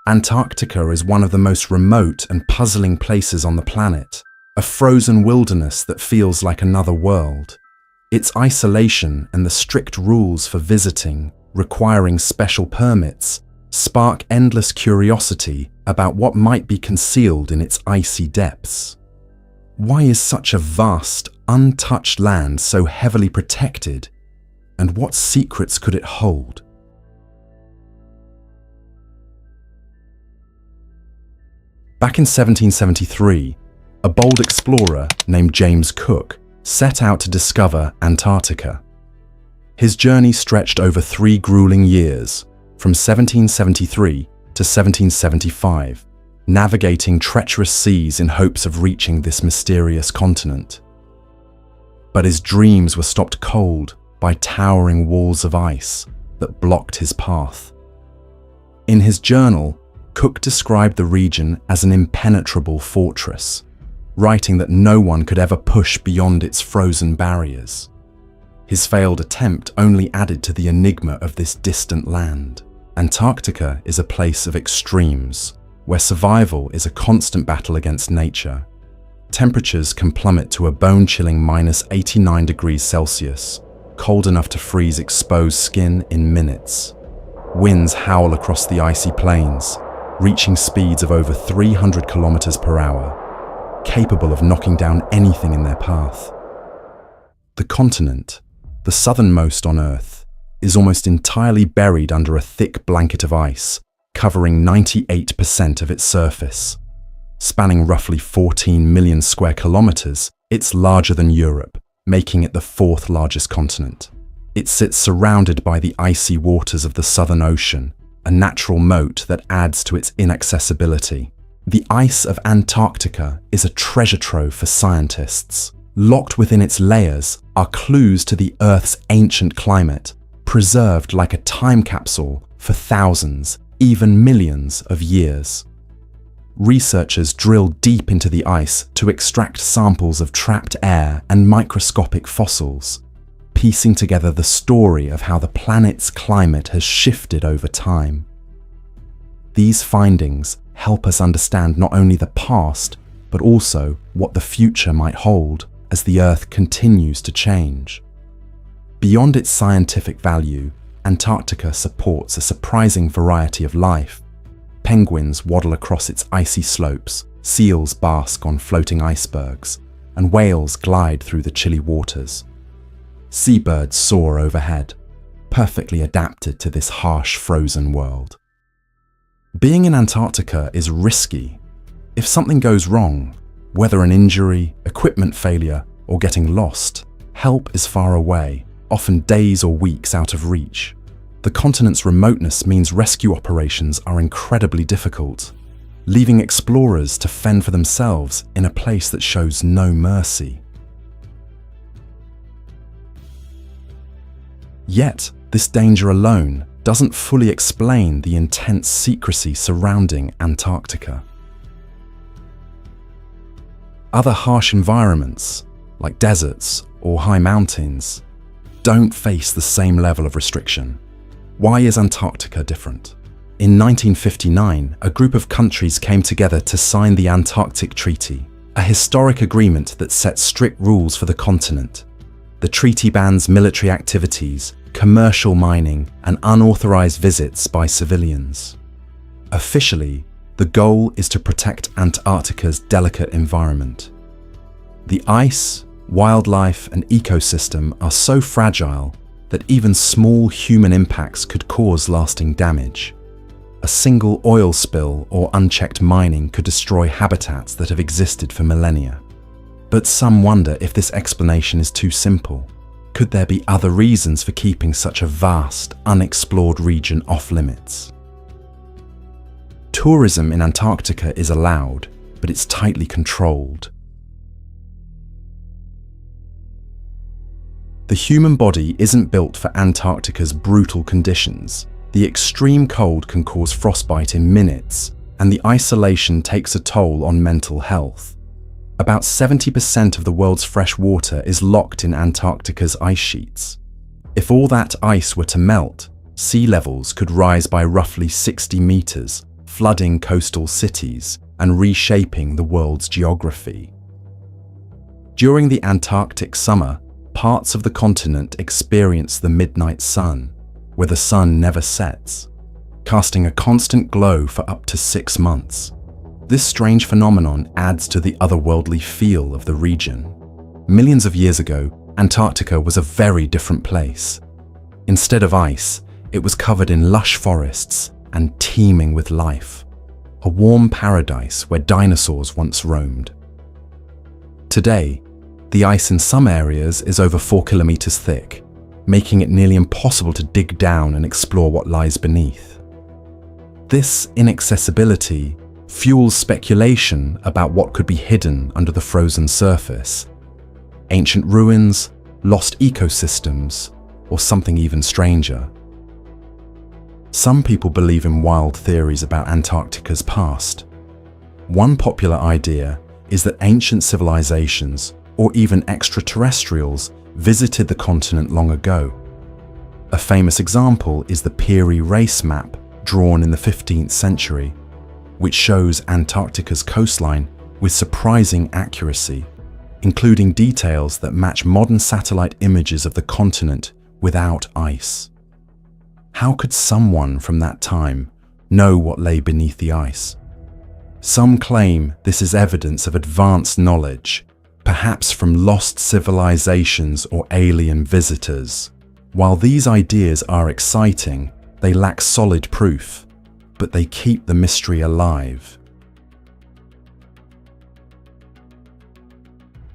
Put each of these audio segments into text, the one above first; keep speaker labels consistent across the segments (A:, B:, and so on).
A: Antarctica is one of the most remote and puzzling places on the planet, a frozen wilderness that feels like another world. Its isolation and the strict rules for visiting, requiring special permits, spark endless curiosity about what might be concealed in its icy depths. Why is such a vast, untouched land so heavily protected, and what secrets could it hold? Back in 1773, a bold explorer named James Cook set out to discover Antarctica. His journey stretched over 3 grueling years, from 1773 to 1775, navigating treacherous seas in hopes of reaching this mysterious continent. But his dreams were stopped cold by towering walls of ice that blocked his path. In his journal, Cook described the region as an impenetrable fortress, writing that no one could ever push beyond its frozen barriers. His failed attempt only added to the enigma of this distant land. Antarctica is a place of extremes, where survival is a constant battle against nature. Temperatures can plummet to a bone-chilling -89 degrees Celsius, cold enough to freeze exposed skin in minutes. Winds howl across the icy plains, reaching speeds of over 300 kilometers per hour, capable of knocking down anything in their path. The continent, the southernmost on Earth, is almost entirely buried under a thick blanket of ice, covering 98% of its surface. Spanning roughly 14 million square kilometers, it's larger than Europe, making it the 4th largest continent. It sits surrounded by the icy waters of the Southern Ocean, a natural moat that adds to its inaccessibility. The ice of Antarctica is a treasure trove for scientists. Locked within its layers are clues to the Earth's ancient climate, preserved like a time capsule for thousands, even millions of years. Researchers drill deep into the ice to extract samples of trapped air and microscopic fossils, piecing together the story of how the planet's climate has shifted over time. These findings help us understand not only the past, but also what the future might hold as the Earth continues to change. Beyond its scientific value, Antarctica supports a surprising variety of life. Penguins waddle across its icy slopes, seals bask on floating icebergs, and whales glide through the chilly waters. Seabirds soar overhead, perfectly adapted to this harsh, frozen world. Being in Antarctica is risky. If something goes wrong, whether an injury, equipment failure, or getting lost, help is far away, often days or weeks out of reach. The continent's remoteness means rescue operations are incredibly difficult, leaving explorers to fend for themselves in a place that shows no mercy. Yet, this danger alone doesn't fully explain the intense secrecy surrounding Antarctica. Other harsh environments, like deserts or high mountains, don't face the same level of restriction. Why is Antarctica different? In 1959, a group of countries came together to sign the Antarctic Treaty, a historic agreement that sets strict rules for the continent. The treaty bans military activities, commercial mining, and unauthorized visits by civilians. Officially, the goal is to protect Antarctica's delicate environment. The ice, wildlife, and ecosystem are so fragile that even small human impacts could cause lasting damage. A single oil spill or unchecked mining could destroy habitats that have existed for millennia. But some wonder if this explanation is too simple. Could there be other reasons for keeping such a vast, unexplored region off limits? Tourism in Antarctica is allowed, but it's tightly controlled. The human body isn't built for Antarctica's brutal conditions. The extreme cold can cause frostbite in minutes, and the isolation takes a toll on mental health. About 70% of the world's fresh water is locked in Antarctica's ice sheets. If all that ice were to melt, sea levels could rise by roughly 60 meters, flooding coastal cities and reshaping the world's geography. During the Antarctic summer, parts of the continent experience the midnight sun, where the sun never sets, casting a constant glow for up to 6 months. This strange phenomenon adds to the otherworldly feel of the region. Millions of years ago, Antarctica was a very different place. Instead of ice, it was covered in lush forests and teeming with life, a warm paradise where dinosaurs once roamed. Today, the ice in some areas is over 4 kilometers thick, making it nearly impossible to dig down and explore what lies beneath. This inaccessibility fuels speculation about what could be hidden under the frozen surface. Ancient ruins, lost ecosystems, or something even stranger. Some people believe in wild theories about Antarctica's past. One popular idea is that ancient civilizations, or even extraterrestrials, visited the continent long ago. A famous example is the Peary race map drawn in the 15th century, which shows Antarctica's coastline with surprising accuracy, including details that match modern satellite images of the continent without ice. How could someone from that time know what lay beneath the ice? Some claim this is evidence of advanced knowledge, perhaps from lost civilizations or alien visitors. While these ideas are exciting, they lack solid proof, but they keep the mystery alive.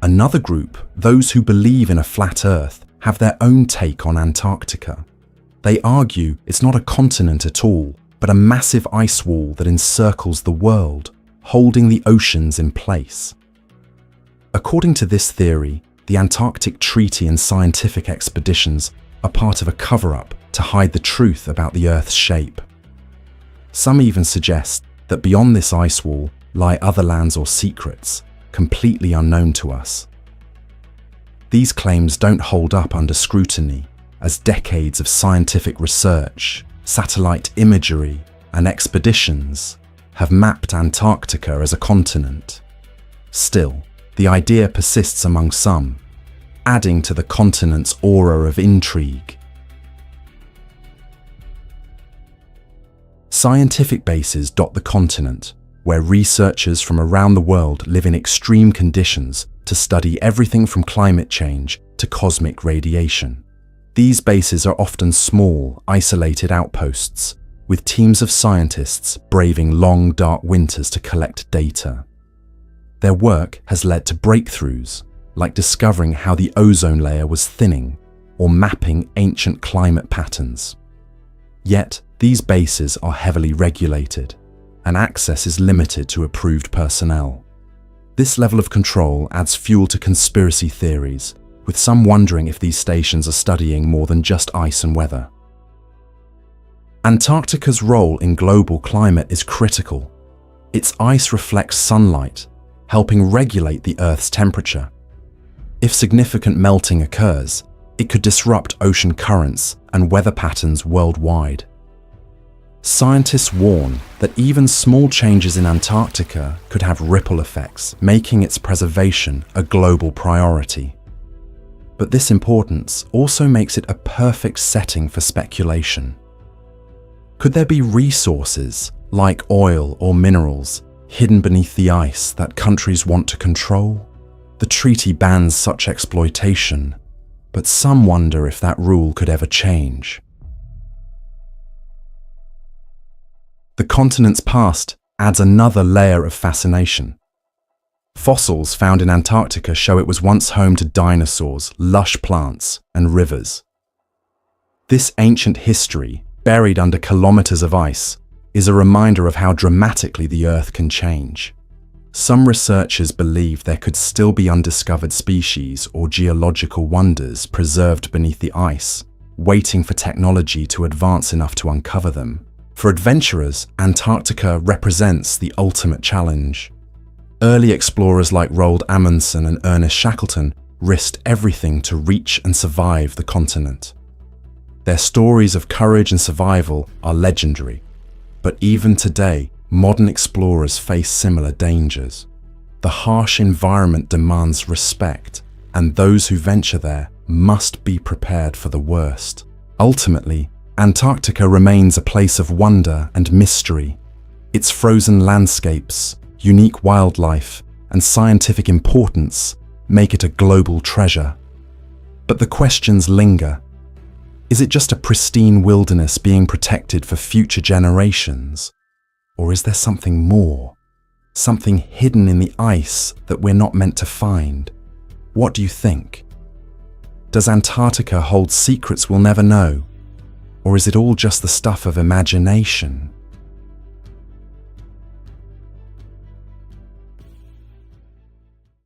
A: Another group, those who believe in a flat Earth, have their own take on Antarctica. They argue it's not a continent at all, but a massive ice wall that encircles the world, holding the oceans in place. According to this theory, the Antarctic Treaty and scientific expeditions are part of a cover-up to hide the truth about the Earth's shape. Some even suggest that beyond this ice wall lie other lands or secrets, completely unknown to us. These claims don't hold up under scrutiny, as decades of scientific research, satellite imagery, and expeditions have mapped Antarctica as a continent. Still, the idea persists among some, adding to the continent's aura of intrigue. Scientific bases dot the continent, where researchers from around the world live in extreme conditions to study everything from climate change to cosmic radiation. These bases are often small, isolated outposts, with teams of scientists braving long, dark winters to collect data. Their work has led to breakthroughs, like discovering how the ozone layer was thinning or mapping ancient climate patterns. Yet, these bases are heavily regulated, and access is limited to approved personnel. This level of control adds fuel to conspiracy theories, with some wondering if these stations are studying more than just ice and weather. Antarctica's role in global climate is critical. Its ice reflects sunlight, helping regulate the Earth's temperature. If significant melting occurs, it could disrupt ocean currents and weather patterns worldwide. Scientists warn that even small changes in Antarctica could have ripple effects, making its preservation a global priority. But this importance also makes it a perfect setting for speculation. Could there be resources, like oil or minerals, hidden beneath the ice that countries want to control? The treaty bans such exploitation, but some wonder if that rule could ever change. The continent's past adds another layer of fascination. Fossils found in Antarctica show it was once home to dinosaurs, lush plants, and rivers. This ancient history, buried under kilometers of ice, is a reminder of how dramatically the Earth can change. Some researchers believe there could still be undiscovered species or geological wonders preserved beneath the ice, waiting for technology to advance enough to uncover them. For adventurers, Antarctica represents the ultimate challenge. Early explorers like Roald Amundsen and Ernest Shackleton risked everything to reach and survive the continent. Their stories of courage and survival are legendary, but even today, modern explorers face similar dangers. The harsh environment demands respect, and those who venture there must be prepared for the worst. Ultimately, Antarctica remains a place of wonder and mystery. Its frozen landscapes, unique wildlife, and scientific importance make it a global treasure. But the questions linger. Is it just a pristine wilderness being protected for future generations? Or is there something more? Something hidden in the ice that we're not meant to find? What do you think? Does Antarctica hold secrets we'll never know? Or is it all just the stuff of imagination?